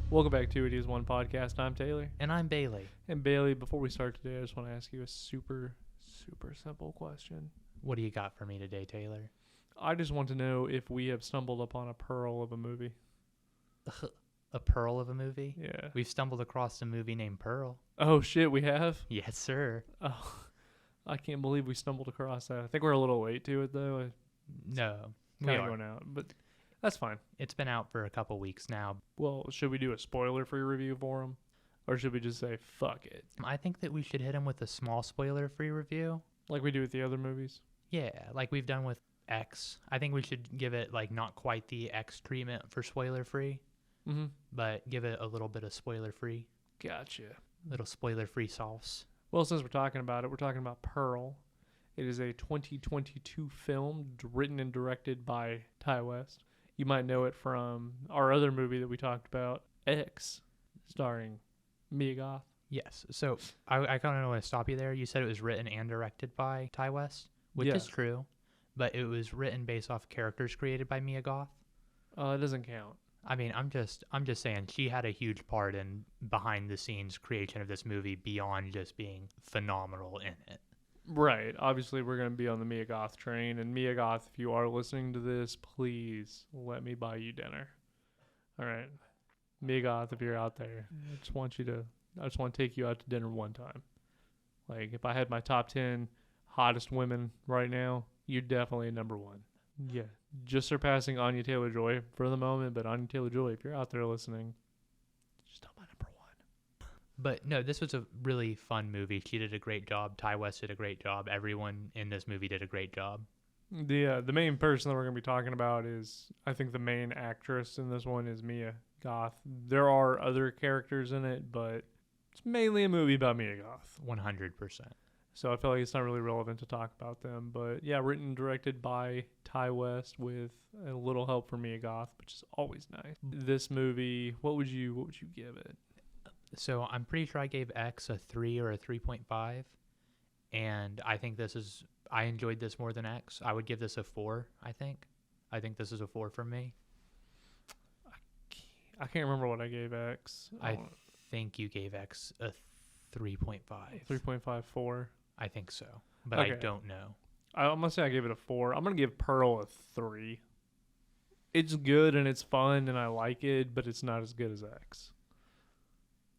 Welcome back to It Is One Podcast. I'm Taylor. And I'm Bailey. And Bailey, before we start today, I just want to ask you a super simple question. What do you got for me today, Taylor? I just want to know if we have stumbled upon a pearl of a movie. A pearl of a movie? Yeah. We've stumbled across a movie named Pearl. Oh, shit, we have? Yes, sir. Oh, I can't believe we stumbled across that. I think we're a little late to it, though. No, we Kind of are. going out, but that's fine. It's been out for a couple weeks now. Well, should we do a spoiler-free review for them? Or should we just say, fuck it? I think that we should hit him with a small spoiler-free review. Like we do with the other movies? Yeah, like we've done with X. I think we should give it, like, not quite the X treatment for spoiler-free, but give it a little bit of spoiler-free. Gotcha. Little spoiler-free sauce. Well, since we're talking about it, we're talking about Pearl. It is a 2022 film written and directed by Ty West. You might know it from our other movie that we talked about, X, starring Mia Goth. Yes. So I kind of want to stop you there. You said it was written and directed by Ty West, which is true, but it was written based off characters created by Mia Goth. It doesn't count. I mean, I'm just saying she had a huge part in behind the scenes creation of this movie beyond just being phenomenal in it. Right. Obviously, we're going to be on the Mia Goth train. And Mia Goth, if you are listening to this, please let me buy you dinner. All right. Mia Goth, if you're out there, I just want to take you out to dinner one time. Like, if I had my top 10 hottest women right now, you're definitely number one. Yeah. Just surpassing Anya Taylor-Joy for the moment. But Anya Taylor-Joy, if you're out there listening, still my number one. But no, this was a really fun movie. She did a great job. Ty West did a great job. Everyone in this movie did a great job. The main person that we're going to be talking about is, I think the main actress in this one is Mia Goth. There are other characters in it, but it's mainly a movie about Mia Goth. 100%. So I feel like it's not really relevant to talk about them. But yeah, written and directed by Ty West with a little help from Mia Goth, which is always nice. This movie, what would you give it? So I'm pretty sure I gave X a 3 or a 3.5, and I think I enjoyed this more than X. I would give this a 4, I think. I think this is a 4 from me. I can't remember what I gave X. I think you gave X a 3.5. 3.54. I think so, but okay. I don't know. I'm going to say I gave it a 4. I'm going to give Pearl a 3. It's good and it's fun and I like it, but it's not as good as X.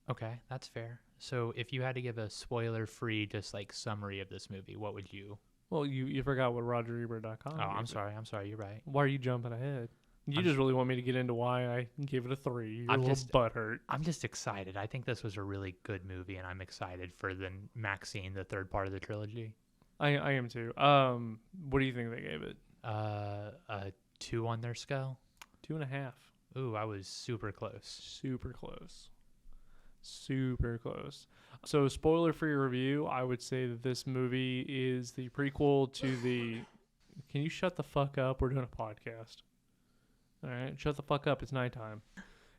Okay, that's fair. So if you had to give a spoiler-free, just like summary of this movie, what would you? Well, you forgot what RogerEbert.com. Oh, I'm sorry. You're right. Why are you jumping ahead? You just really want me to get into why I gave it a 3. You're a little butthurt. I'm just excited. I think this was a really good movie, and I'm excited for the Maxine, the third part of the trilogy. I am too. What do you think they gave it? A 2 on their scale. 2.5. Ooh, I was super close. Super close. So, spoiler-free review, I would say that this movie is the prequel to the... Can you shut the fuck up? We're doing a podcast. All right, shut the fuck up. It's nighttime.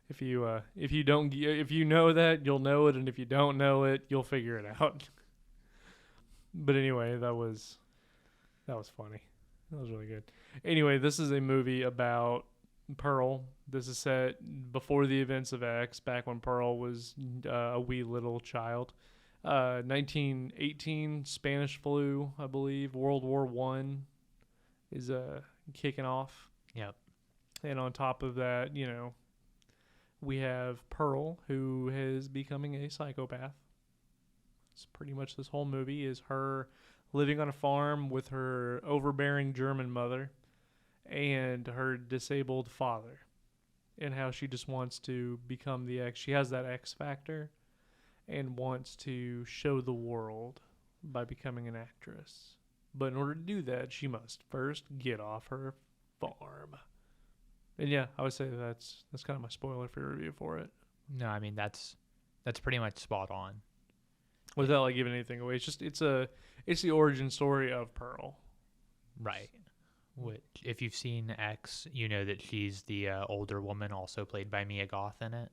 If you know that, you'll know it, and if you don't know it, you'll figure it out. But anyway, that was funny. That was really good. Anyway, this is a movie about Pearl. This is set before the events of X, back when Pearl was a wee little child. 1918, Spanish flu, I believe. World War I is kicking off. Yep. And on top of that, we have Pearl, who is becoming a psychopath. It's pretty much this whole movie is her living on a farm with her overbearing German mother and her disabled father, and how she just wants to become the X. She has that X factor and wants to show the world by becoming an actress. But in order to do that, she must first get off her farm. And yeah, I would say that's kind of my spoiler-free review for it. No, I mean that's pretty much spot on. Without like giving anything away, it's the origin story of Pearl. Right. Which, if you've seen X, you know that she's the older woman, also played by Mia Goth in it.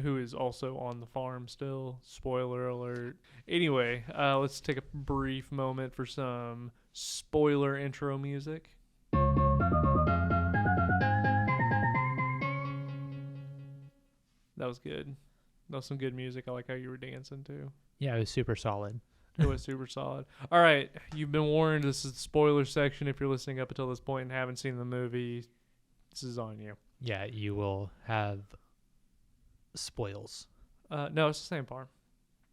Who is also on the farm still. Spoiler alert. Anyway, let's take a brief moment for some spoiler intro music. That was good. That was some good music. I like how you were dancing too. Yeah, it was super solid. It was super solid. All right, you've been warned. This is the spoiler section. If you're listening up until this point and haven't seen the movie, this is on you. Yeah, you will have spoils. No, it's the same farm.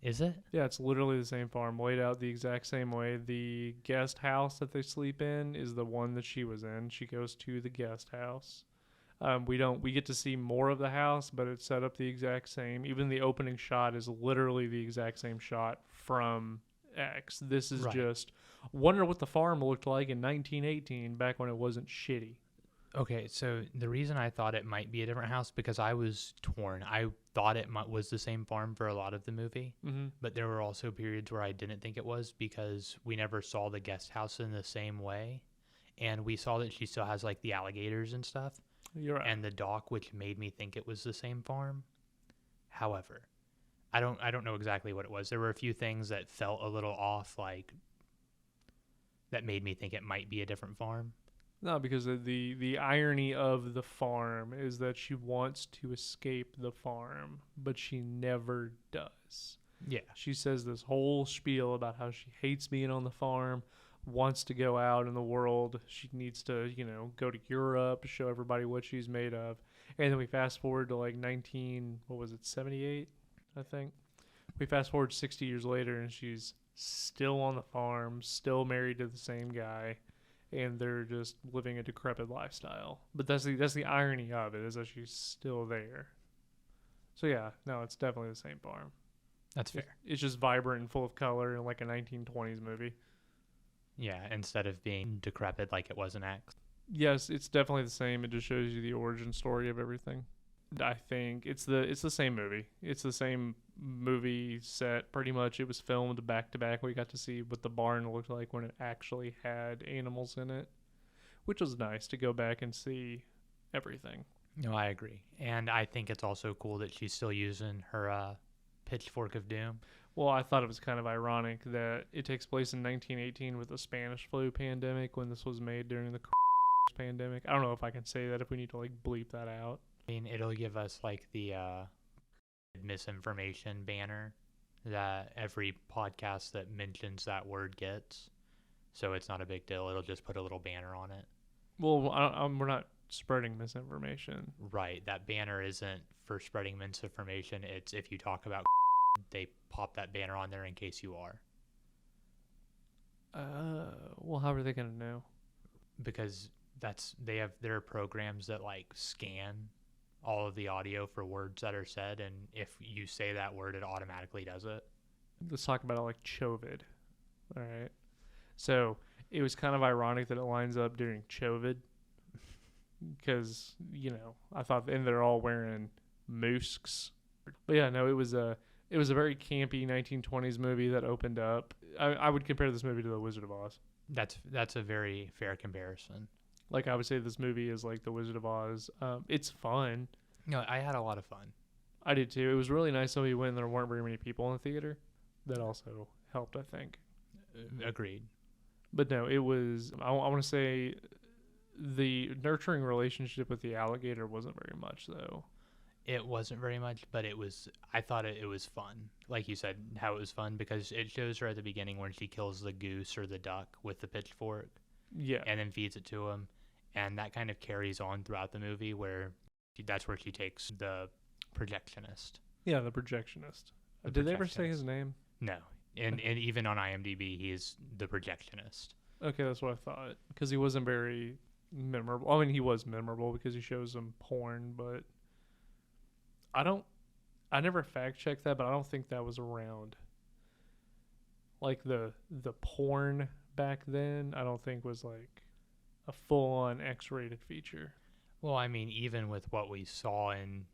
Is it? Yeah, it's literally the same farm, laid out the exact same way. The guest house that they sleep in is the one that she was in. She goes to the guest house. We get to see more of the house, but it's set up the exact same. Even the opening shot is literally the exact same shot from X. This is Right. just wonder what the farm looked like in 1918, back when it wasn't shitty. Okay, so the reason I thought it might be a different house because I was torn. I thought it was the same farm for a lot of the movie, Mm-hmm. but there were also periods where I didn't think it was because we never saw the guest house in the same way, and we saw that she still has like the alligators and stuff You're right. and the dock, which made me think it was the same farm. However, I don't know exactly what it was. There were a few things that felt a little off, like that made me think it might be a different farm. No, because of the irony of the farm is that she wants to escape the farm, but she never does. Yeah. She says this whole spiel about how she hates being on the farm, wants to go out in the world. She needs to, go to Europe, show everybody what she's made of. And then we fast forward to like 78, I think. We fast forward 60 years later and she's still on the farm, still married to the same guy, and they're just living a decrepit lifestyle. But that's the irony of it, is that she's still there. So yeah, no, it's definitely the same farm. That's fair. It's just vibrant and full of color and like a 1920s movie. Yeah, instead of being decrepit like it was in X. Yes, it's definitely the same. It just shows you the origin story of everything. I think it's the same movie. It's the same movie set pretty much. It was filmed back to back. We got to see what the barn looked like when it actually had animals in it, which was nice to go back and see everything. No, I agree. And I think it's also cool that she's still using her pitchfork of doom. Well, I thought it was kind of ironic that it takes place in 1918 with the Spanish flu pandemic when this was made during the pandemic. I don't know if I can say that, if we need to like bleep that out. I mean, it'll give us like the misinformation banner that every podcast that mentions that word gets. So it's not a big deal. It'll just put a little banner on it. Well, we're not spreading misinformation. Right. That banner isn't for spreading misinformation. It's if you talk about they pop that banner on there in case you are. Well, how are they going to know? Because there are programs that like scan all of the audio for words that are said, and if you say that word, it automatically does it. Let's talk about it like Chovid. All right. So it was kind of ironic that it lines up during Chovid because, I thought, and they're all wearing moosks. But yeah, no, it was a very campy 1920s movie that opened up. I would compare this movie to The Wizard of Oz. That's a very fair comparison. Like, I would say this movie is like The Wizard of Oz. It's fun. No, I had a lot of fun. I did too. It was really nice that we went and there weren't very many people in the theater. That also helped, I think. Agreed. But no, it was, I want to say the nurturing relationship with the alligator wasn't very much, though. It wasn't very much, but I thought it was fun. Like you said, how it was fun because it shows her at the beginning when she kills the goose or the duck with the pitchfork. Yeah. And then feeds it to him. And that kind of carries on throughout the movie where that's where she takes the projectionist. Yeah, the projectionist. Did they ever say his name? No. And even on IMDb, he's the projectionist. Okay, that's what I thought. Because he wasn't very memorable. I mean, he was memorable because he shows them porn, but I never fact checked that, but I don't think that was around. Like the porn back then, I don't think was like a full-on X-rated feature. Well, I mean, even with what we saw in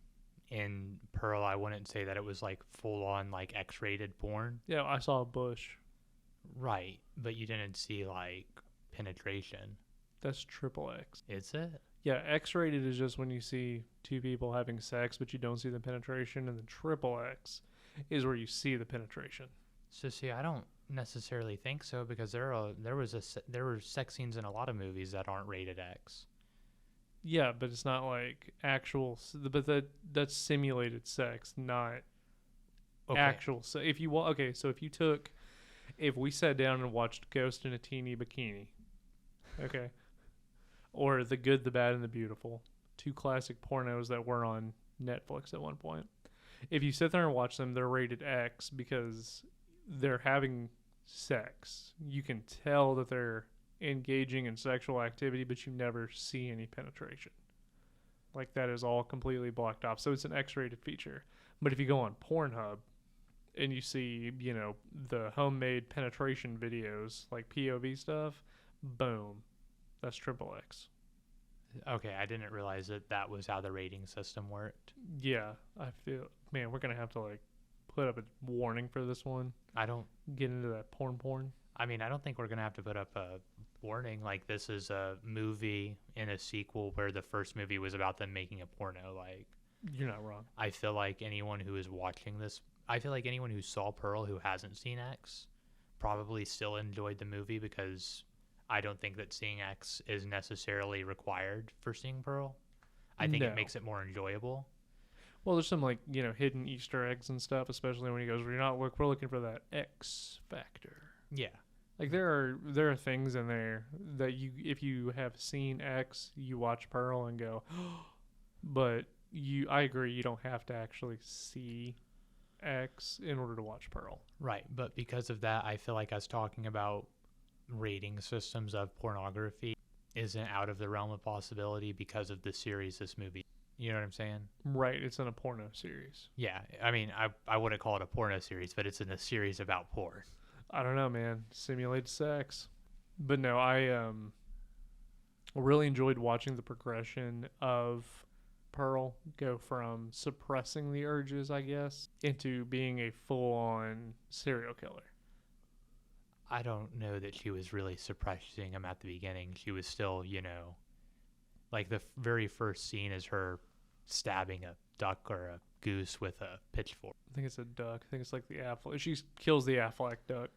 Pearl, I wouldn't say that it was like full-on like X-rated porn. Yeah, I saw a bush. Right, but you didn't see like penetration. That's triple X. Is it? Yeah, X-rated is just when you see two people having sex, but you don't see the penetration, and then triple X is where you see the penetration. So see, I don't necessarily think so because there were sex scenes in a lot of movies that aren't rated X. Yeah, but it's not like actual. But that's simulated sex, not Okay. actual. So if you okay, so if we sat down and watched Ghost in a Teeny Bikini, okay, or The Good, the Bad, and the Beautiful, two classic pornos that were on Netflix at one point. If you sit there and watch them, they're rated X because they're having sex. You can tell that they're engaging in sexual activity, but you never see any penetration. Like that is all completely blocked off. So it's an X-rated feature. But if you go on Pornhub and you see, the homemade penetration videos, like POV stuff, boom, that's triple X. Okay, I didn't realize that was how the rating system worked. Yeah, I feel, man, we're gonna have to like put up a warning for this one. I don't. Get into that porn. I mean, I don't think we're gonna have to put up a warning. Like, this is a movie in a sequel where the first movie was about them making a porno. Like, You're not wrong. I feel like anyone who is watching this, I feel like anyone who saw Pearl who hasn't seen X probably still enjoyed the movie, because I don't think that seeing X is necessarily required for seeing Pearl. I think No. it makes it more enjoyable. Well, there's some like hidden Easter eggs and stuff, especially when he goes, "We're looking for that X factor." Yeah. Like there are things in there that if you have seen X, you watch Pearl and go, but I agree, you don't have to actually see X in order to watch Pearl. Right. But because of that, I feel like us talking about rating systems of pornography isn't out of the realm of possibility because of the series this movie. You know what I'm saying? Right, it's in a porno series. Yeah. I mean, I wouldn't call it a porno series, but it's in a series about porn. I don't know, man. Simulated sex. But no, I really enjoyed watching the progression of Pearl go from suppressing the urges, I guess, into being a full-on serial killer. I don't know that she was really suppressing him at the beginning. She was still, like the very first scene is her stabbing a duck or a goose with a pitchfork. I think it's a duck. I think it's like the Affleck. She kills the Affleck duck.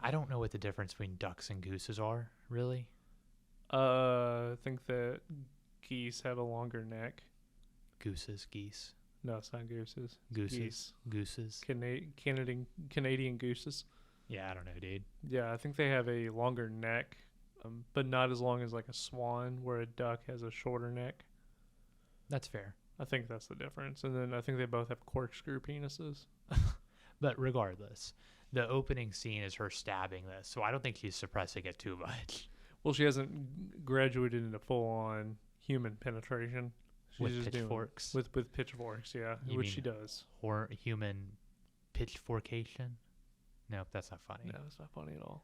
I don't know what the difference between ducks and gooses are, really. I think that geese have a longer neck. Gooses, geese. No, it's not gooses. Gooses. Geese. Gooses. Canadian gooses. Yeah, I don't know, dude. Yeah, I think they have a longer neck, but not as long as like a swan, where a duck has a shorter neck. That's fair. I think that's the difference. And then I think they both have corkscrew penises. But regardless, the opening scene is her stabbing this, so I don't think she's suppressing it too much. Well, she hasn't graduated into full-on human penetration. She's With just pitchforks? with pitchforks, yeah, You which mean she does. Or human pitchforkation? Nope, that's not funny. No, it's not funny at all.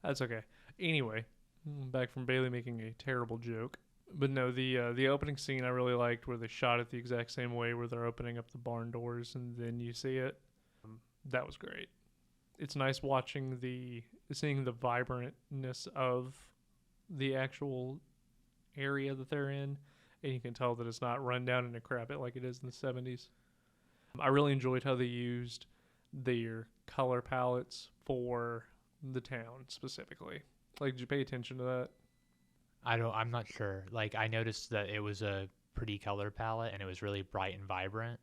That's okay. Anyway, back from Bailey making a terrible joke. But no, the opening scene I really liked, where they shot it the exact same way, where they're opening up the barn doors and then you see it. That was great. It's nice seeing the vibrantness of the actual area that they're in, and you can tell that it's not run down and decrepit like it is in the 70s. I really enjoyed how they used their color palettes for the town specifically. Like, did you pay attention to that? I'm not sure. Like, I noticed that it was a pretty color palette and it was really bright and vibrant.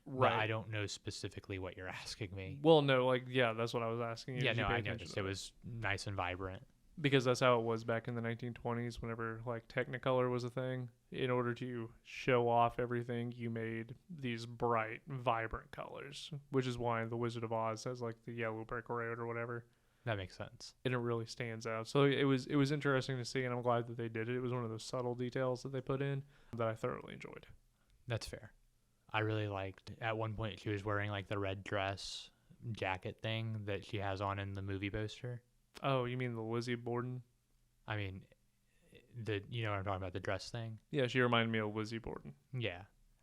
Right. But I don't know specifically what you're asking me. Well, no, like, yeah, that's what I was asking you. Yeah, Did you no, pay I attention noticed to it that? was nice and vibrant. Because that's how it was back in the 1920s, whenever like Technicolor was a thing. In order to show off everything, you made these bright, vibrant colors, which is why the Wizard of Oz has like the yellow brick road or whatever, That makes sense. and it really stands out. So it was interesting to see, and I'm glad that they did it. It was one of those subtle details that they put in that I thoroughly enjoyed. That's fair. I really liked, at one point she was wearing like the red dress jacket thing that she has on in the movie poster. Oh, you mean the Lizzie Borden? I mean, you know what I'm talking about, the dress thing? Yeah, she reminded me of Lizzie Borden. Yeah.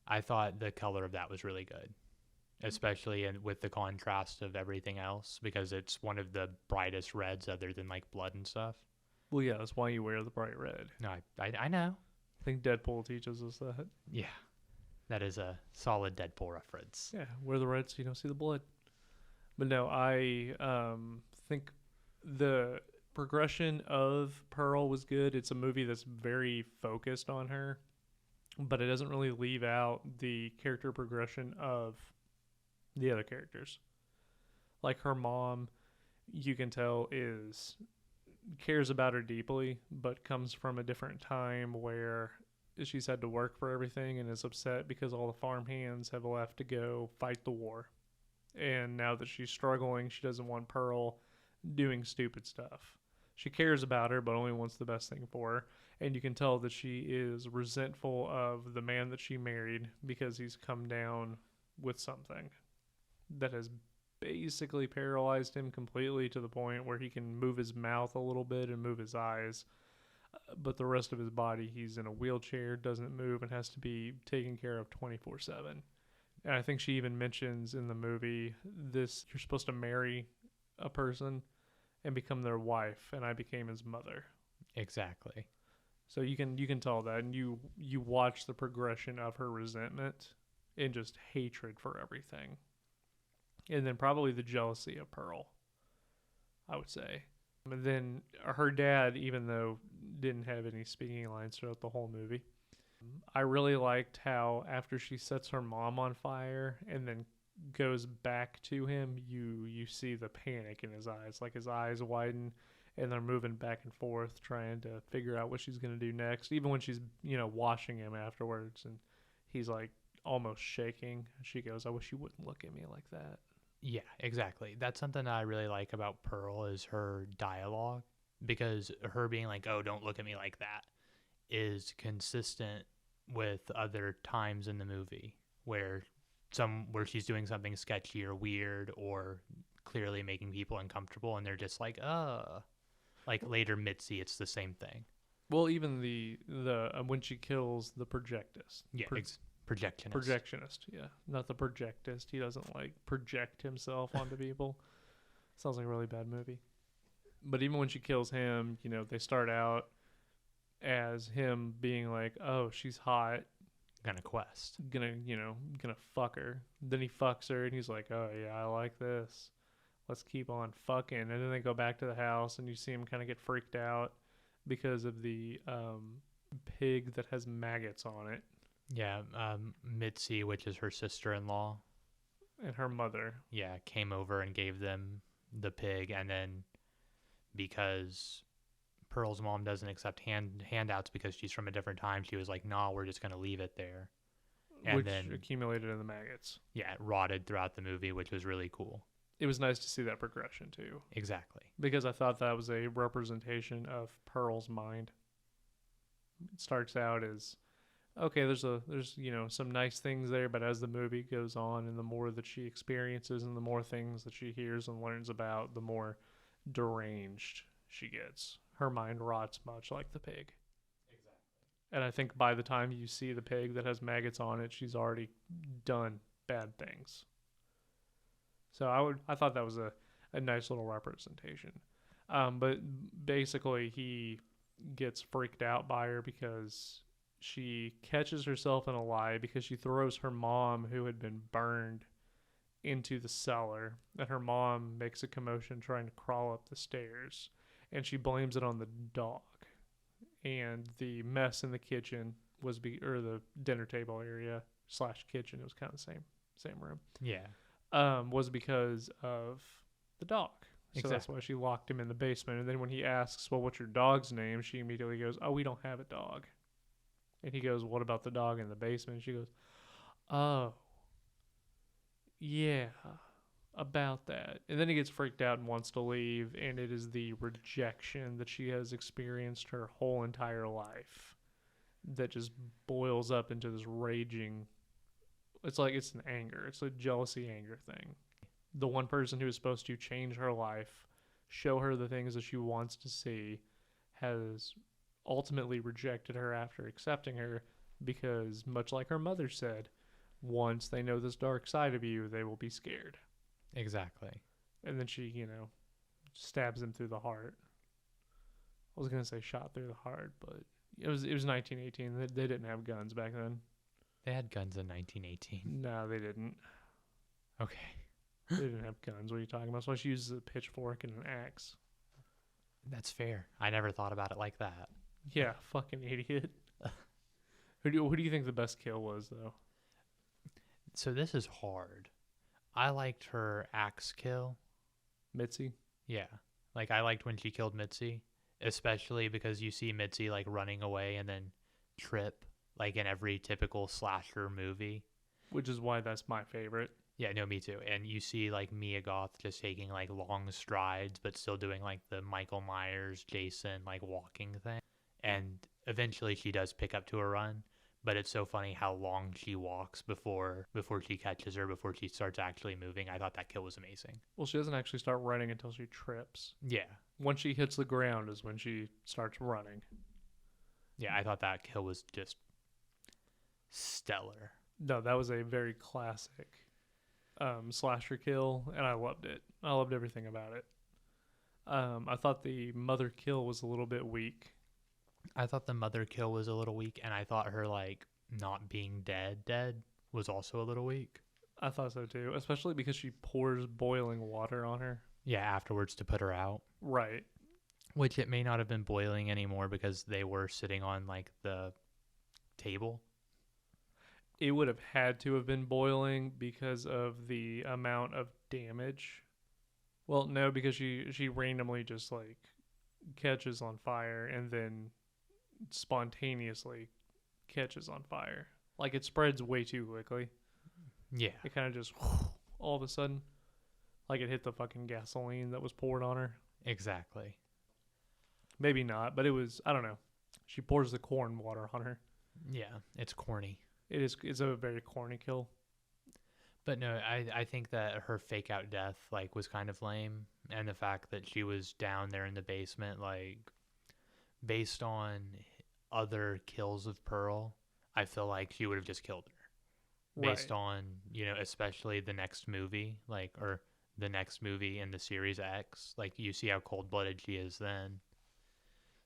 I thought the color of that was really good, especially with the contrast of everything else, because it's one of the brightest reds other than like blood and stuff. Well, yeah, that's why you wear the bright red. No, I know. I think Deadpool teaches us that. Yeah. That is a solid Deadpool reference. Yeah, wear the red so you don't see the blood. But no, I think progression of Pearl was good. It's a movie that's very focused on her, but it doesn't really leave out the character progression of the other characters. Like her mom, you can tell cares about her deeply, but comes from a different time where she's had to work for everything and is upset because all the farm hands have left to go fight the war. And now that she's struggling, she doesn't want Pearl doing stupid stuff. She cares about her, but only wants the best thing for her. And you can tell that she is resentful of the man that she married because he's come down with something that has basically paralyzed him completely to the point where he can move his mouth a little bit and move his eyes. But the rest of his body, he's in a wheelchair, doesn't move, and has to be taken care of 24/7. And I think she even mentions in the movie this: you're supposed to marry a person and become their wife, and I became his mother. Exactly. So you can tell that, and you watch the progression of her resentment and just hatred for everything. And then probably the jealousy of Pearl, I would say. And then her dad, even though didn't have any speaking lines throughout the whole movie, I really liked how after she sets her mom on fire and then goes back to him, you see the panic in his eyes. Like his eyes widen and they're moving back and forth trying to figure out what she's going to do next. Even when she's, washing him afterwards and he's like almost shaking. She goes, "I wish you wouldn't look at me like that." Yeah, exactly. That's something I really like about Pearl is her dialogue, because her being like, "Oh, don't look at me like that," is consistent with other times in the movie where she's doing something sketchy or weird or clearly making people uncomfortable, and they're just like, like later Mitzi, it's the same thing. Well, even the when she kills the projectist. Yeah, projectionist. Projectionist, yeah. Not the projectist. He doesn't like project himself onto people. Sounds like a really bad movie. But even when she kills him, they start out as him being like, "Oh, she's hot. Gonna quest. Gonna fuck her." Then he fucks her and he's like, "Oh yeah, I like this. Let's keep on fucking." And then they go back to the house and you see him kind of get freaked out because of the pig that has maggots on it. Yeah, Mitzi, which is her sister-in-law, and her mother, came over and gave them the pig, and then because Pearl's mom doesn't accept handouts because she's from a different time, she was like, "Nah, we're just gonna leave it there," and which then accumulated in the maggots. Yeah, it rotted throughout the movie, which was really cool. It was nice to see that progression too. Exactly, because I thought that was a representation of Pearl's mind. It starts out as, okay, there's some nice things there, but as the movie goes on and the more that she experiences and the more things that she hears and learns about, the more deranged she gets. Her mind rots much like the pig. Exactly. And I think by the time you see the pig that has maggots on it, she's already done bad things. So I thought that was a nice little representation. But basically he gets freaked out by her because she catches herself in a lie because she throws her mom, who had been burned, into the cellar, and her mom makes a commotion trying to crawl up the stairs, and she blames it on the dog. And the mess in the kitchen or the dinner table area / kitchen, it was kind of the same room. Yeah. Was because of the dog. So exactly. That's why she locked him in the basement. And then when he asks, "Well, what's your dog's name?" she immediately goes, "Oh, we don't have a dog." And he goes, "What about the dog in the basement?" And she goes, "Oh, yeah, about that." And then he gets freaked out and wants to leave. And it is the rejection that she has experienced her whole entire life that just boils up into this raging. It's like it's an anger. It's a jealousy anger thing. The one person who is supposed to change her life, show her the things that she wants to see, has ultimately rejected her after accepting her because, much like her mother said, once they know this dark side of you, they will be scared. Exactly. And then she, stabs him through the heart. I was going to say shot through the heart, but it was 1918. They didn't have guns back then. They had guns in 1918. No, they didn't. Okay. They didn't have guns. What are you talking about? So she uses a pitchfork and an axe. That's fair. I never thought about it like that. Yeah, fucking idiot. Who do you think the best kill was, though? So this is hard. I liked her axe kill. Mitzi? Yeah. Like, I liked when she killed Mitzi, especially because you see Mitzi, like, running away and then trip, like, in every typical slasher movie. Which is why that's my favorite. Yeah, no, me too. And you see, like, Mia Goth just taking, like, long strides, but still doing, like, the Michael Myers, Jason, like, walking thing. And eventually she does pick up to a run, but it's so funny how long she walks before she catches her, before she starts actually moving. I thought that kill was amazing. Well, she doesn't actually start running until she trips. Yeah. Once she hits the ground is when she starts running. Yeah, I thought that kill was just stellar. No, that was a very classic slasher kill, and I loved it. I loved everything about it. I thought the mother kill was a little bit weak. I thought the mother kill was a little weak, and I thought her, like, not being dead was also a little weak. I thought so too, especially because she pours boiling water on her. Yeah, afterwards to put her out. Right. Which it may not have been boiling anymore because they were sitting on, like, the table. It would have had to have been boiling because of the amount of damage. Well, no, because she randomly just, like, catches on fire and then spontaneously catches on fire. Like, it spreads way too quickly. Yeah. It kind of just all of a sudden, like it hit the fucking gasoline that was poured on her. Exactly. Maybe not, but it was, I don't know. She pours the corn water on her. Yeah, it's corny. It's a very corny kill. But no, I think that her fake out death, like, was kind of lame. And the fact that she was down there in the basement, like, based on other kills of Pearl, I feel like she would have just killed her. Based on, you know, especially the next movie, like, or the next movie in the series X, like, you see how cold-blooded she is then.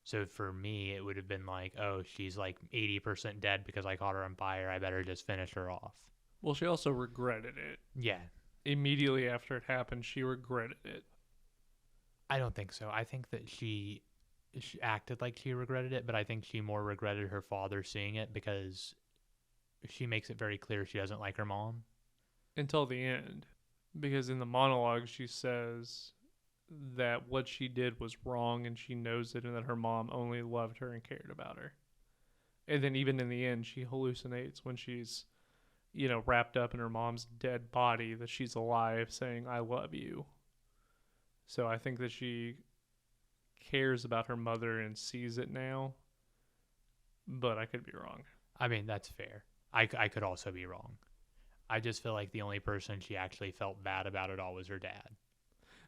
So for me, it would have been like, oh, she's like 80% dead because I caught her on fire. I better just finish her off. Well, she also regretted it. Yeah. Immediately after it happened, she regretted it. I don't think so. I think that she acted like she regretted it, but I think she more regretted her father seeing it because she makes it very clear she doesn't like her mom. Until the end. Because in the monologue, she says that what she did was wrong and she knows it and that her mom only loved her and cared about her. And then even in the end, she hallucinates when she's, you know, wrapped up in her mom's dead body that she's alive saying, I love you. So I think that she cares about her mother and sees it now, but I could be wrong. I mean, that's fair. I could also be wrong. I just feel like the only person she actually felt bad about it all was her dad.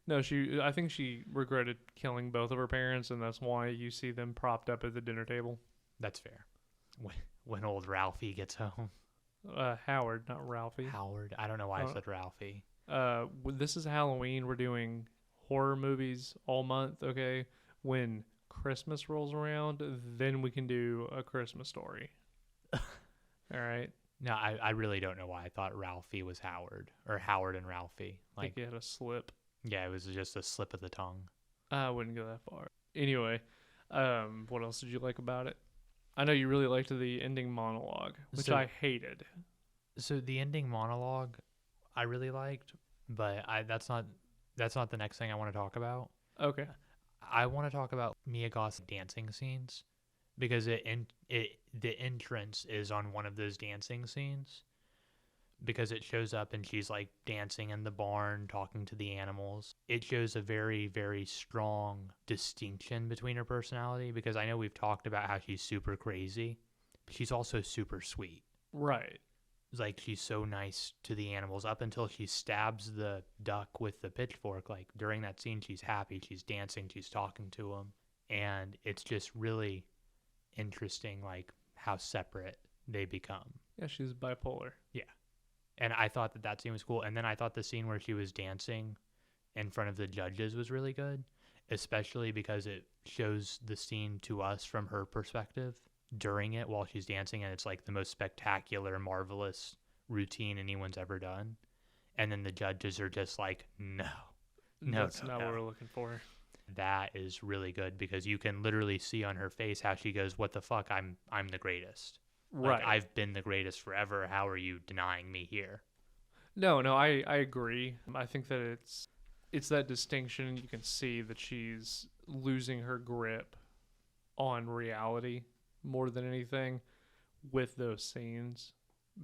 No, I think she regretted killing both of her parents, and that's why you see them propped up at the dinner table. That's fair. When old Ralphie gets home. Howard, not Ralphie. Howard. I don't know why I said Ralphie. This is Halloween. We're doing horror movies all month, okay? When Christmas rolls around, then we can do A Christmas Story. All right? No, I really don't know why I thought Ralphie was Howard. Or Howard and Ralphie. Like, I think you had a slip. Yeah, it was just a slip of the tongue. I wouldn't go that far. Anyway, what else did you like about it? I know you really liked the ending monologue, which I hated. So the ending monologue, I really liked, but that's not the next thing I want to talk about. Okay. I want to talk about Mia Goth's dancing scenes because the entrance is on one of those dancing scenes. Because it shows up and she's like dancing in the barn, talking to the animals. It shows a very, very strong distinction between her personality because I know we've talked about how she's super crazy, but she's also super sweet. Right. It's like she's so nice to the animals up until she stabs the duck with the pitchfork. Like during that scene, she's happy, she's dancing, she's talking to him. And it's just really interesting, like how separate they become. Yeah, she's bipolar. Yeah. And I thought that scene was cool. And then I thought the scene where she was dancing in front of the judges was really good, especially because it shows the scene to us from her perspective during it while she's dancing. And it's like the most spectacular, marvelous routine anyone's ever done. And then the judges are just like, no, That's not what we're looking for. that is really good because you can literally see on her face how she goes, "What the fuck? I'm the greatest. Like Right. I've been the greatest forever. How are you denying me here?" No, I agree. I think that it's that distinction. You can see that she's losing her grip on reality more than anything with those scenes,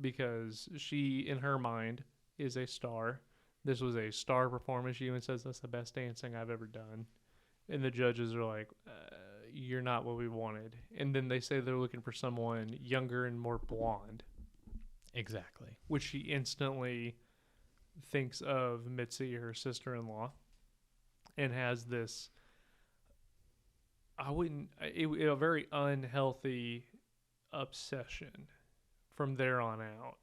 because she, in her mind, is a star. This was a star performance. She even says that's the best dancing I've ever done. And the judges are like, you're not what we wanted. And then they say they're looking for someone younger and more blonde, Exactly. which she instantly thinks of Mitzi, her sister-in-law, and has this, a very unhealthy obsession from there on out,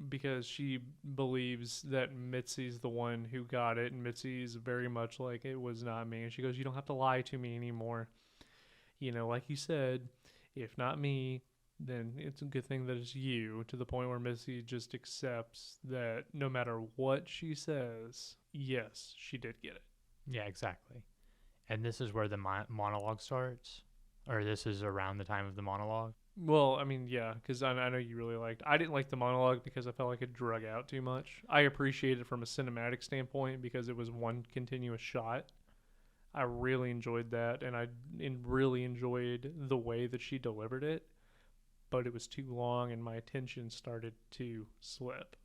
because she believes that Mitzi's the one who got it, and Mitzi's very much like, it was not me. And she goes, you don't have to lie to me anymore. Like you said, if not me, then it's a good thing that it's you, to the point where Missy just accepts that no matter what she says, yes, she did get it. Yeah, exactly. And this is where the monologue starts, or this is around the time of the monologue. Well, I mean, yeah, because I know you really liked. I didn't like the monologue because I felt like it drug out too much. I appreciate it from a cinematic standpoint because it was one continuous shot. I really enjoyed that, and really enjoyed the way that she delivered it. But it was too long, and my attention started to slip.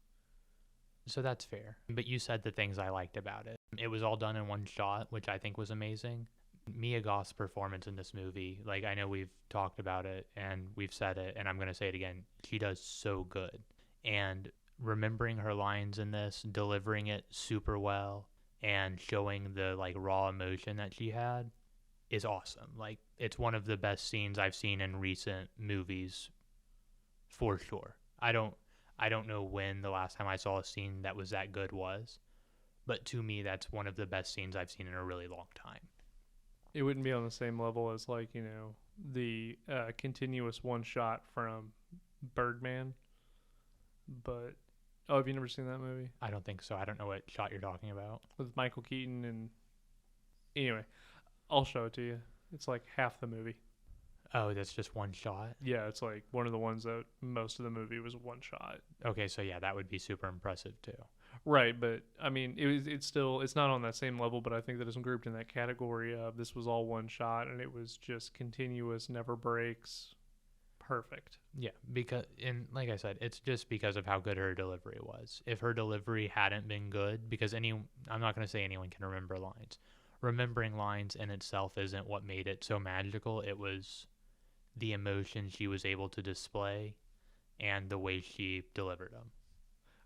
So that's fair. But you said the things I liked about it. It was all done in one shot, which I think was amazing. Mia Goth's performance in this movie, like, I know we've talked about it and we've said it, and I'm going to say it again. She does so good. And remembering her lines in this, delivering it super well, and showing the, like, raw emotion that she had is awesome. Like, it's one of the best scenes I've seen in recent movies for sure. I don't know when the last time I saw a scene that was that good was, but to me, that's one of the best scenes I've seen in a really long time. It wouldn't be on the same level as, like, the continuous one shot from Birdman. But, oh, have you never seen that movie? I don't think so. I don't know what shot you're talking about. With Michael Keaton and. Anyway, I'll show it to you. It's like half the movie. Oh, that's just one shot? Yeah, it's like one of the ones that most of the movie was one shot. Okay, so yeah, that would be super impressive too. Right, but I mean, it's not on that same level, but I think that it's grouped in that category of this was all one shot and it was just continuous, never breaks, perfect. Yeah, because, and like I said, it's just because of how good her delivery was. If her delivery hadn't been good, because I'm not going to say anyone can remember lines. Remembering lines in itself isn't what made it so magical. It was the emotion she was able to display and the way she delivered them.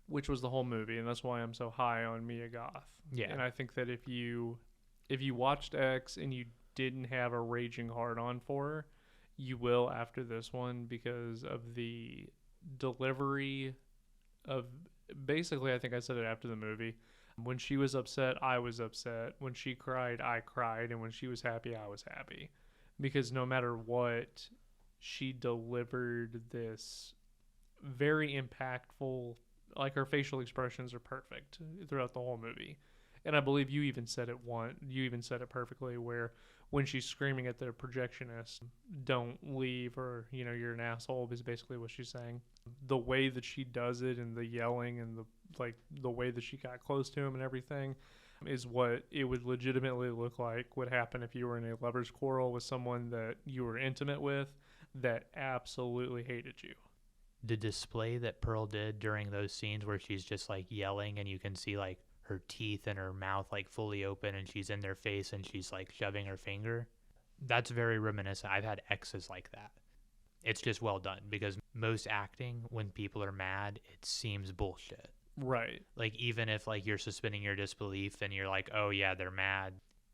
Which was the whole movie, and that's why I'm so high on Mia Goth. Yeah. And I think that if you watched X and you didn't have a raging hard on for her, you will after this one, because of the delivery of, basically, I think I said it after the movie. When she was upset, I was upset. When she cried, I cried. And when she was happy, I was happy. Because no matter what, she delivered this very impactful, like, her facial expressions are perfect throughout the whole movie. And I believe you even said it perfectly, where when she's screaming at the projectionist, don't leave, or, you're an asshole, is basically what she's saying. The way that she does it, and the yelling, and the way that she got close to him and everything, is what it would legitimately look like would happen if you were in a lover's quarrel with someone that you were intimate with that absolutely hated you. The display that Pearl did during those scenes where she's just, like, yelling and you can see, like, her teeth and her mouth, like, fully open, and she's in their face and she's, like, shoving her finger, that's very reminiscent. I've had exes like that. It's just well done, because most acting, when people are mad, it seems bullshit. Right. Like, even if, like, you're suspending your disbelief and you're like, oh yeah, they're mad,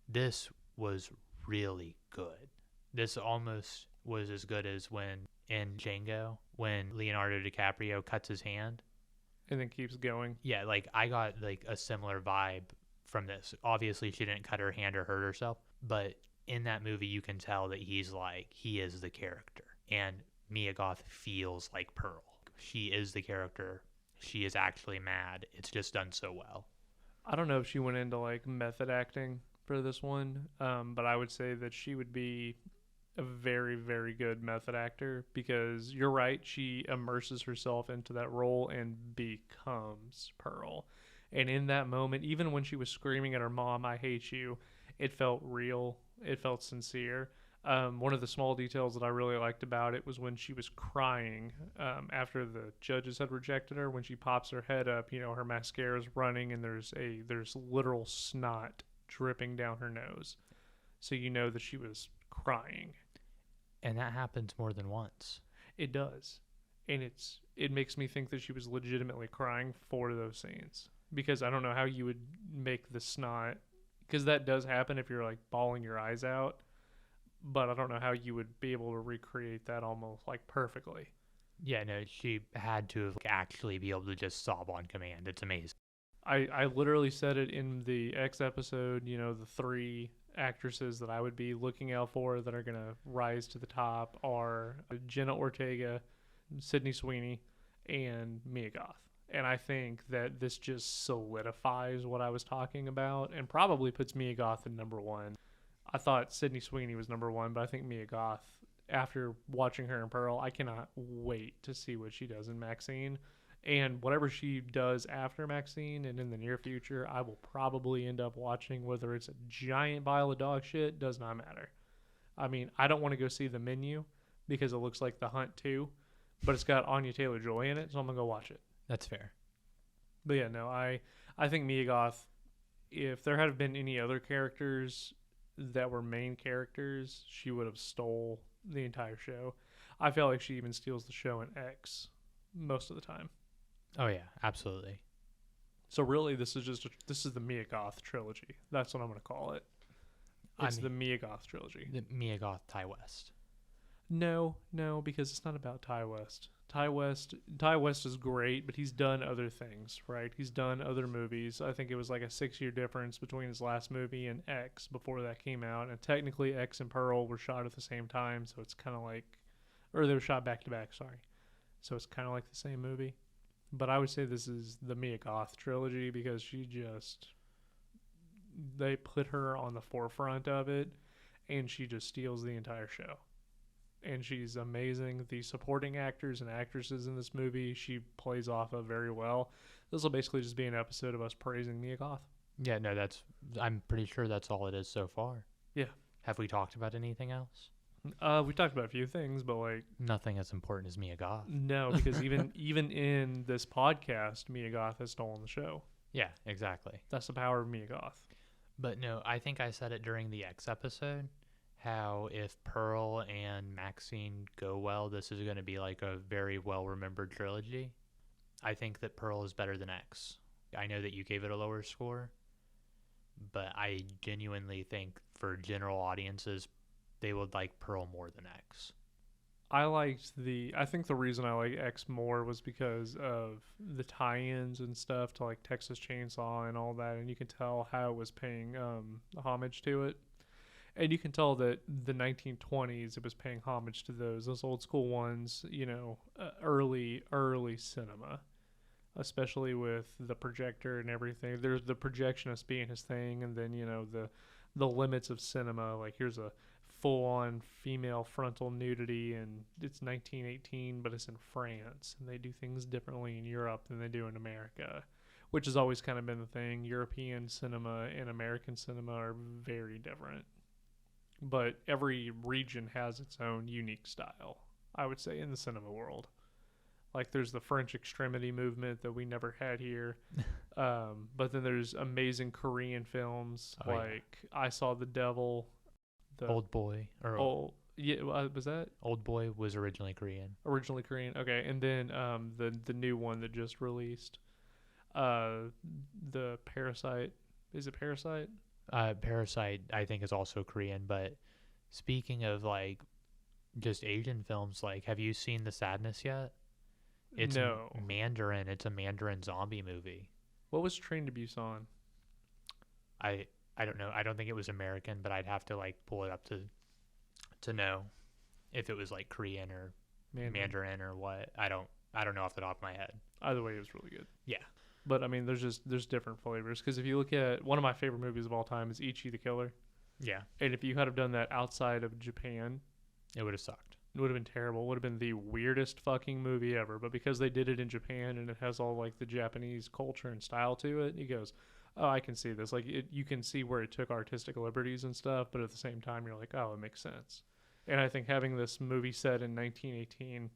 this was really good. This almost was as good as when in Django, when Leonardo DiCaprio cuts his hand and then keeps going. Yeah, like, I got, like, a similar vibe from this. Obviously, she didn't cut her hand or hurt herself, but in that movie, you can tell that he is the character. And Mia Goth feels like Pearl. She is the character. She is actually mad. It's just done so well. I don't know if she went into, like, method acting for this one, but I would say that she would be a very, very good method actor because you're right. She immerses herself into that role and becomes Pearl. And in that moment, even when she was screaming at her mom, "I hate you," it felt real. It felt sincere. One of the small details that I really liked about it was when she was crying after the judges had rejected her. When she pops her head up, her mascara is running and there's literal snot dripping down her nose, so you know that she was crying. And that happens more than once. It does, and it makes me think that she was legitimately crying for those scenes because I don't know how you would make the snot, because that does happen if you're like bawling your eyes out. But I don't know how you would be able to recreate that almost like perfectly. Yeah, no, she had to have actually be able to just sob on command. It's amazing. I literally said it in the X episode, the 3 actresses that I would be looking out for that are going to rise to the top are Jenna Ortega, Sydney Sweeney, and Mia Goth. And I think that this just solidifies what I was talking about and probably puts Mia Goth in number 1. I thought Sydney Sweeney was number 1, but I think Mia Goth, after watching her in Pearl, I cannot wait to see what she does in Maxine. And whatever she does after Maxine and in the near future, I will probably end up watching, whether it's a giant pile of dog shit, does not matter. I mean, I don't want to go see The Menu because it looks like The Hunt 2, but it's got Anya Taylor-Joy in it, so I'm going to go watch it. That's fair. But yeah, no, I think Mia Goth, if there had been any other characters that were main characters, she would have stole the entire show. I feel like she even steals the show in X most of the time. Oh yeah, absolutely. So really, this is the Mia Goth trilogy. That's what I'm going to call it. It's the Mia Goth trilogy. The Mia Goth, Ty West. No, because it's not about Ty West. Ty West is great, but he's done other things, right? He's done other movies. I think it was like a 6-year difference between his last movie and X before that came out. And technically, X and Pearl were shot at the same time, so it's kind of like, or they were shot back to back, sorry. So it's kind of like the same movie. But I would say this is the Mia Goth trilogy because they put her on the forefront of it, and she just steals the entire show. And she's amazing. The supporting actors and actresses in this movie, she plays off of very well. This will basically just be an episode of us praising Mia Goth. Yeah, no, I'm pretty sure that's all it is so far. Yeah. Have we talked about anything else? We talked about a few things, but like nothing as important as Mia Goth. No, because even in this podcast, Mia Goth has stolen the show. Yeah, exactly. That's the power of Mia Goth. But no, I think I said it during the X episode, how if Pearl and Maxine go well, this is going to be like a very well-remembered trilogy. I think that Pearl is better than X. I know that you gave it a lower score, but I genuinely think for general audiences, they would like Pearl more than X. I think the reason I like X more was because of the tie-ins and stuff to like Texas Chainsaw and all that, and you can tell how it was paying homage to it. And you can tell that the 1920s, it was paying homage to those old school ones, early cinema, especially with the projector and everything. There's the projectionist being his thing, and then, the limits of cinema. Like, here's a full-on female frontal nudity, and it's 1918, but it's in France, and they do things differently in Europe than they do in America, which has always kind of been the thing. European cinema and American cinema are very different. But every region has its own unique style, I would say, in the cinema world. Like, there's the French extremity movement that we never had here. But then there's amazing Korean films. I Saw the Devil. Old Boy. Was that? Old Boy was originally Korean. Originally Korean. Okay. And then the new one that just released. The Parasite. Is it Parasite? Parasite, I think, is also Korean. But speaking of like just Asian films, like, have you seen The Sadness yet? It's no. Mandarin. It's a Mandarin zombie movie. What was Train to Busan? I don't know. I don't think it was American, but I'd have to like pull it up to know if it was like Korean or Mandarin or what. I don't know off the top of my head. Either way, it was really good. Yeah. But I mean, there's different flavors. Because if you look at one of my favorite movies of all time is Ichi the Killer, Yeah, and if you had have done that outside of Japan, it would have sucked. it would have been terrible. It would have been the weirdest fucking movie ever. But because they did it in Japan and it has all like the Japanese culture and style to it, he goes, "Oh, I can see this. Like, you can see where it took artistic liberties and stuff, but at the same time, you're like, oh, it makes sense." And I think having this movie set in 1918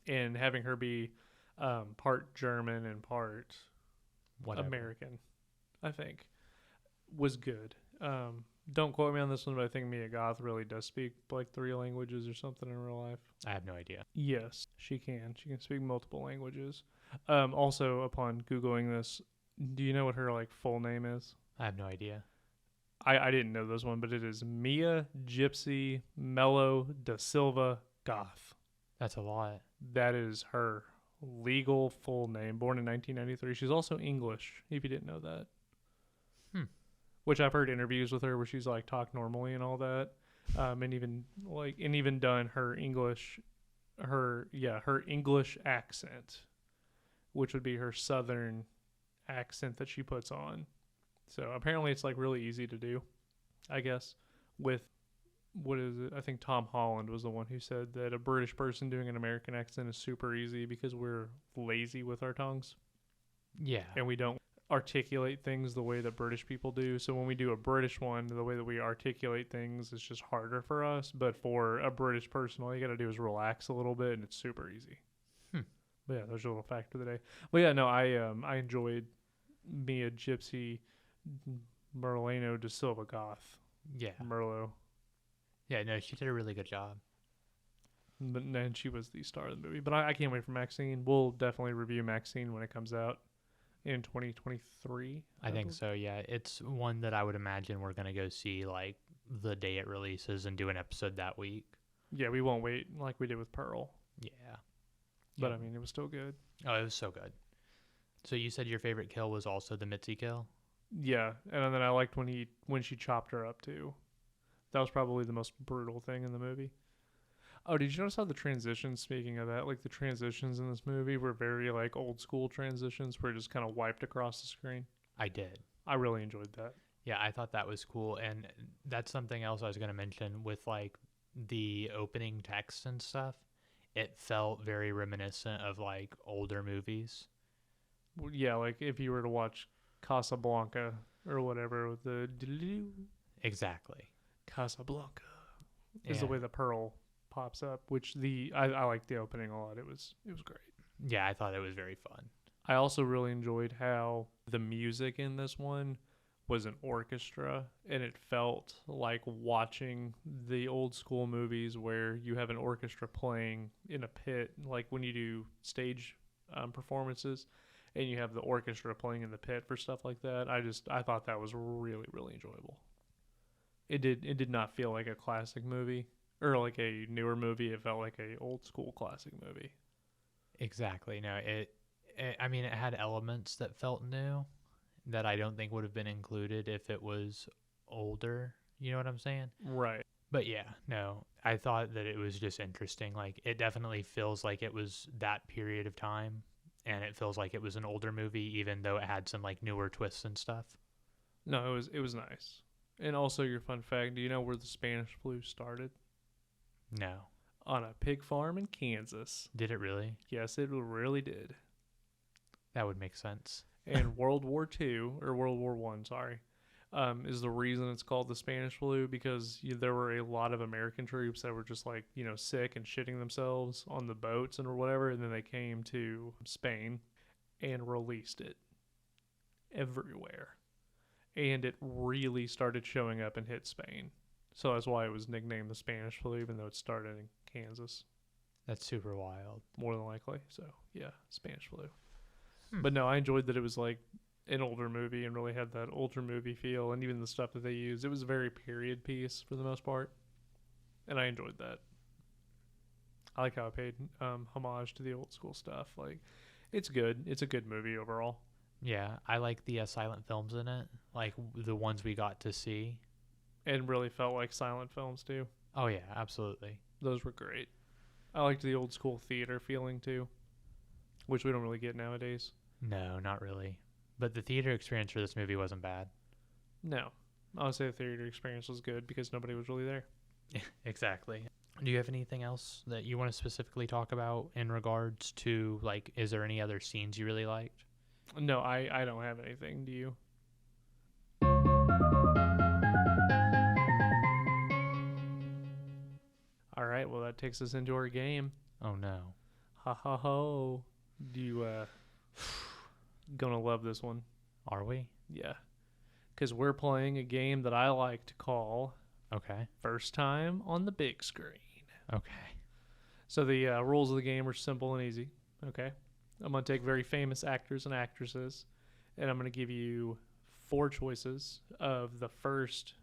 and having her be part German and part Whatever. American, I think, was good. Don't quote me on this one, but I think Mia Goth really does speak like 3 languages or something in real life. I have no idea. Yes, she can. She can speak multiple languages. Also, upon Googling this, do you know what her like full name is? I have no idea. I didn't know this one, but it is Mia Gypsy Mello da Silva Goth. That's a lot. That is her legal full name. Born in 1993. She's also English, if you didn't know that. Which I've heard interviews with her where she's like talk normally and all that, and even done her English accent, which would be her Southern accent that she puts on. So apparently it's like really easy to do, I guess. With what is it? I think Tom Holland was the one who said that a British person doing an American accent is super easy because we're lazy with our tongues Yeah. and we don't articulate things the way that British people do. So when we do a British one, the way that we articulate things is just harder for us. But for a British person, all you got to do is relax a little bit and it's super easy. But yeah, there's a little fact of the day. But yeah, no, I enjoyed Mia Gypsy Merlano da Silva Goth. Yeah. Merlot. Yeah, no, she did a really good job. But then she was the star of the movie. But I can't wait for Maxine. We'll definitely review Maxine when it comes out in 2023. I think so, yeah. It's one that I would imagine we're going to go see like the day it releases and do an episode that week. Yeah, we won't wait like we did with Pearl. Yeah. But Yeah. I mean, it was still good. Oh, it was so good. So you said your favorite kill was also the Mitzi kill? Yeah, and then I liked when she chopped her up too. That was probably the most brutal thing in the movie. Oh, did you notice how the transitions, speaking of that, like the transitions in this movie were very like old school transitions where it just kind of wiped across the screen? I did. I really enjoyed that. Yeah, I thought that was cool. And that's something else I was going to mention with like the opening text and stuff. It felt very reminiscent of like older movies. Yeah, like if you were to watch Casablanca or whatever with the Exactly. Casablanca is the Yeah. way the pearl pops up, which I like the opening a lot. It was great. Yeah, I thought it was very fun. I also really enjoyed how the music in this one was an orchestra, and it felt like watching the old school movies where you have an orchestra playing in a pit, like when you do stage performances, and you have the orchestra playing in the pit for stuff like that. I thought that was really, really enjoyable. It did not feel like a classic movie or like a newer movie. It felt like a old school classic movie. Exactly. No, I mean, it had elements that felt new that I don't think would have been included if it was older. You know what I'm saying? Right. But yeah, no, I thought that it was just interesting. Like, it definitely feels like it was that period of time, and it feels like it was an older movie, even though it had some like newer twists and stuff. No, it was nice. And also, your fun fact: do you know where the Spanish flu started? No. On a pig farm in Kansas. Did it really? Yes, it really did. That would make sense. And World War II, or World War One, sorry, is the reason it's called the Spanish flu, because there were a lot of American troops that were just like, sick and shitting themselves on the boats and or whatever, and then they came to Spain and released it everywhere. And it really started showing up and hit Spain. So that's why it was nicknamed the Spanish flu, even though it started in Kansas, That's super wild. more than likely. So, yeah, Spanish flu. But no, I enjoyed that it was like an older movie and really had that older movie feel, and even the stuff that they used. It was a very period piece for the most part, and I enjoyed that. I like how it paid homage to the old school stuff. Like, it's good. It's a good movie overall. Yeah, I like the silent films in it, like the ones we got to see. And really felt like silent films too. Oh yeah, absolutely. Those were great. I liked the old school theater feeling too, which we don't really get nowadays. No, not really. But the theater experience for this movie wasn't bad. No. I would say the theater experience was good because nobody was really there. Exactly. Do you have anything else that you want to specifically talk about in regards to, like, is there any other scenes you really liked? No, I don't have anything. Do you? All right. Well, that takes us into our game. Oh, no. Ha ha ho. Do you, gonna love this one? Are we? Yeah. Because we're playing a game that I like to call Okay. First Time on the Big Screen. Okay. So the rules of the game are simple and easy. Okay. I'm going to take very famous actors and actresses, and I'm going to give you 4 choices of the first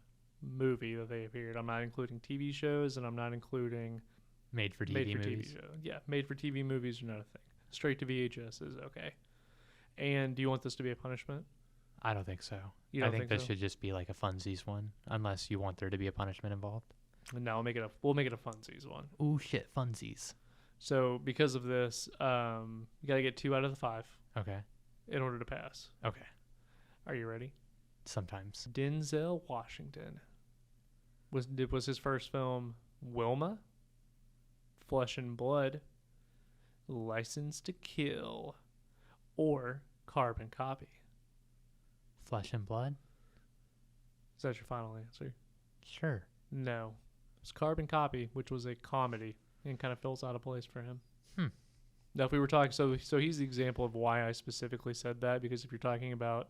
movie that they appeared. I'm not including TV shows, and I'm not including Made for TV movies. TV show. Yeah, made for TV movies are not a thing. Straight to VHS is okay. And do you want this to be a punishment? I don't think so. You I don't think think this so? should just be like a funsies one, unless you want there to be a punishment involved. No, we'll make it a funsies one. Ooh, shit, funsies. So because of this, you got to get 2 out of the 5 Okay. in order to pass. Okay. Are you ready? Sometimes. Denzel Washington. Was his first film Wilma, Flesh and Blood, License to Kill, or Carbon Copy? Flesh and Blood? Is that your final answer? Sure. No. It's Carbon Copy, which was a comedy and kind of feels out of place for him. Now, if we were talking, so he's the example of why I specifically said that, because if you're talking about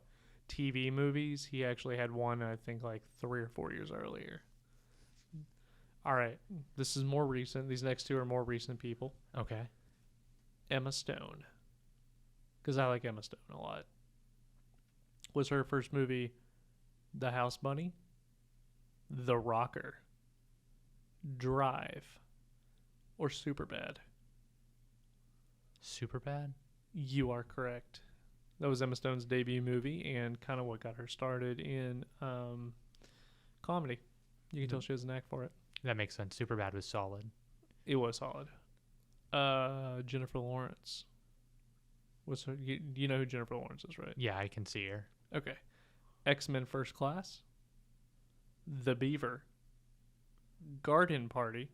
TV movies, he actually had one, I think, like 3 or 4 years earlier. All right. This is more recent. These next 2 are more recent people. Okay. Emma Stone. Because I like Emma Stone a lot. Was her first movie The House Bunny, The Rocker, Drive, or Superbad? Superbad? You are correct. That was Emma Stone's debut movie and kind of what got her started in comedy. You can tell she has a knack for it. That makes sense. Superbad was solid. It was solid. Jennifer Lawrence. You know who Jennifer Lawrence is, right? Yeah, I can see her. Okay. X-Men First Class, The Beaver, Garden Party,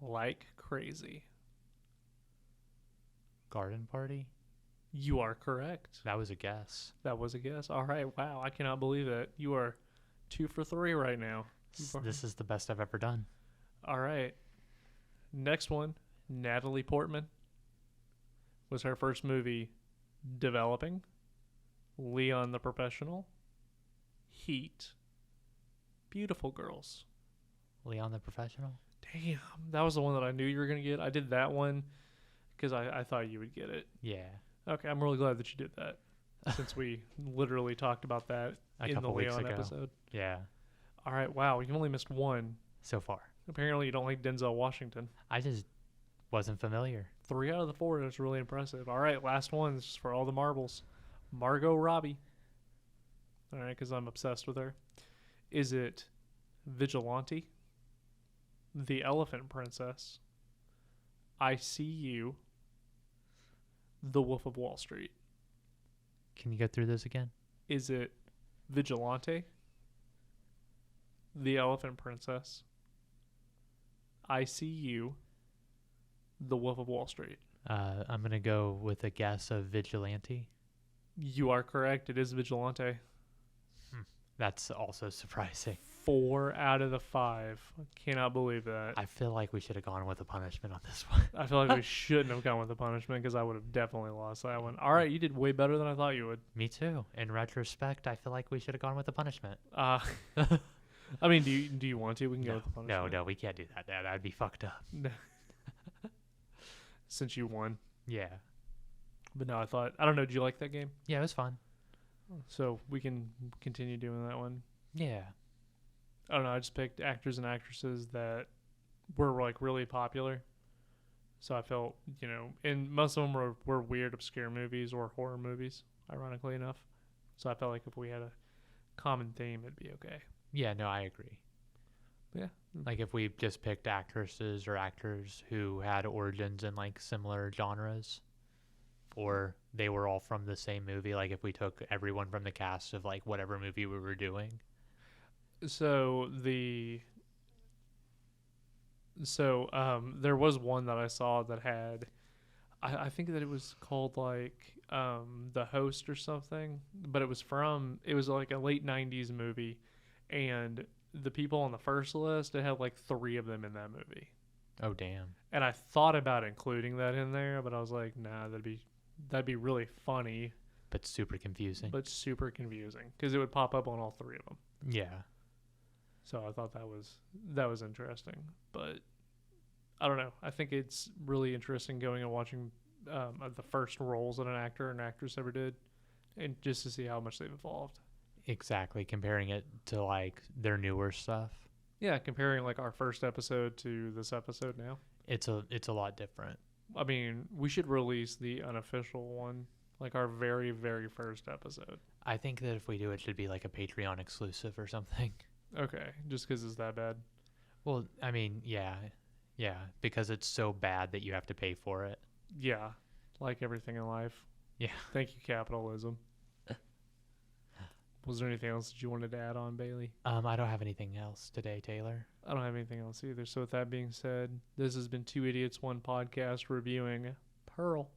Like Crazy. Garden Party? You are correct. That was a guess. That was a guess. All right. Wow. I cannot believe it. You are 2 for 3 right now. This is the best I've ever done. All right. Next one, Natalie Portman. Was her first movie Developing, Leon the Professional, Heat, Beautiful Girls? Leon the Professional? Damn, that was the one that I knew you were going to get. I did that one because I thought you would get it. Yeah. Okay, I'm really glad that you did that since we literally talked about that in the couple weeks Leon ago. episode. Yeah. All right, wow, you only missed one. So far. Apparently you don't like Denzel Washington. I just wasn't familiar. 3 out of the 4 is really impressive. All right, last one. This is for all the marbles. Margot Robbie. All right, because I'm obsessed with her. Is it Vigilante, The Elephant Princess, I See You, The Wolf of Wall Street? Can you go through this again? Is it Vigilante, The Elephant Princess, I See You, The Wolf of Wall Street? I'm going to go with a guess of Vigilante. You are correct. It is Vigilante. That's also surprising. 4 out of the 5. I cannot believe that. I feel like we should have gone with a punishment on this one. I feel like we shouldn't have gone with the punishment because I would have definitely lost that one. All right, you did way better than I thought you would. Me too. In retrospect, I feel like we should have gone with a punishment. I mean, do you want to? We can go with the punishment. No, we can't do that. That'd be fucked up. Since you won. Yeah. But no, I don't know. Did you like that game? Yeah, it was fun. So we can continue doing that one. Yeah. I don't know. I just picked actors and actresses that were like really popular. So I felt, and most of them were weird, obscure movies or horror movies, ironically enough. So I felt like if we had a common theme, it'd be okay. Yeah, no, I agree. Yeah. Like if we just picked actresses or actors who had origins in like similar genres, or they were all from the same movie, like if we took everyone from the cast of like whatever movie we were doing. So there was one that I saw that had, I think that it was called like The Host or something, but it was like a late 90s movie, and the people on the first list, it had like 3 of them in that movie. Oh damn. And I thought about including that in there, but I was like, nah, that'd be really funny, But super confusing. but super confusing because it would pop up on all 3 of them. Yeah. So I thought that was interesting, but I don't know. I think it's really interesting going and watching the first roles that an actor and actress ever did, and just to see how much they've evolved. Exactly. Comparing it to like their newer stuff. Yeah, comparing like our first episode to this episode now. It's a lot different. I mean, we should release the unofficial one, like our very, very first episode. I think that if we do, it should be like a Patreon exclusive or something. Okay, just because it's that bad. Well, I mean, yeah, because it's so bad that you have to pay for it. Yeah, like everything in life. Yeah. Thank you, capitalism. Was there anything else that you wanted to add on, Bailey? I don't have anything else today, Taylor. I don't have anything else either. So with that being said, this has been 2 Idiots, 1 Podcast reviewing Pearl.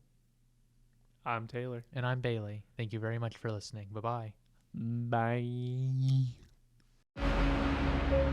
I'm Taylor. And I'm Bailey. Thank you very much for listening. Bye-bye. Bye.